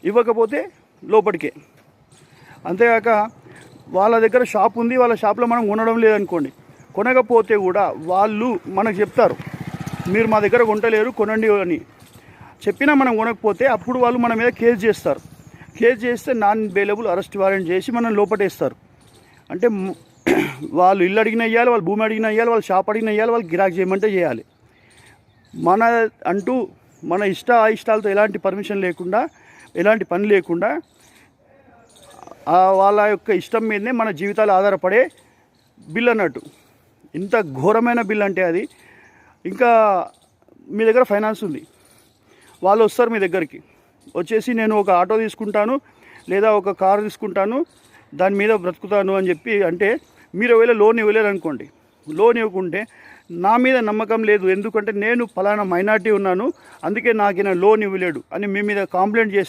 ఇవ్వకపోతే లోపలికే. అంతేగాక వాళ్ళ దగ్గర షాప్ ఉంది, వాళ్ళ షాప్లో మనం కొనడం లేదనుకోండి, కొనకపోతే కూడా వాళ్ళు మనకు చెప్తారు మీరు మా దగ్గర కొంటలేరు కొనండి అని. చెప్పినా మనం కొనకపోతే అప్పుడు వాళ్ళు మన మీద కేసు చేస్తారు. కేసు చేస్తే నాన్ బెయిలబుల్ అరెస్ట్ వారెంట్ చేసి మనం లోపటేస్తారు. అంటే వాళ్ళు ఇల్లు అడిగిన ఇవ్వాలి, వాళ్ళు భూమి అడిగిన ఇవ్వాలి, వాళ్ళు షాప్ అడిగిన ఇవ్వాలి, వాళ్ళు గిరాకీ చేయమంటే చేయాలి. మన అంటూ మన ఇష్టాలతో ఎలాంటి పర్మిషన్ లేకుండా, ఎలాంటి పని లేకుండా వాళ్ళ యొక్క ఇష్టం మీదనే మన జీవితాలు ఆధారపడే బిల్ అన్నట్టు. ఇంత ఘోరమైన బిల్ అంటే అది. ఇంకా మీ దగ్గర ఫైనాన్స్ ఉంది, వాళ్ళు వస్తారు మీ దగ్గరికి వచ్చేసి నేను ఒక ఆటో తీసుకుంటాను లేదా ఒక కారు తీసుకుంటాను దాని మీద బ్రతుకుతాను అని చెప్పి అంటే, మీరు ఒకవేళ లోన్ ఇవ్వలేరు అనుకోండి, లోన్ ఇవ్వకుంటే నా మీద నమ్మకం లేదు ఎందుకంటే నేను ఫలానా మైనార్టీ ఉన్నాను అందుకే నాకు లోన్ ఇవ్వలేడు అని మీ మీద కంప్లైంట్ చేస్తే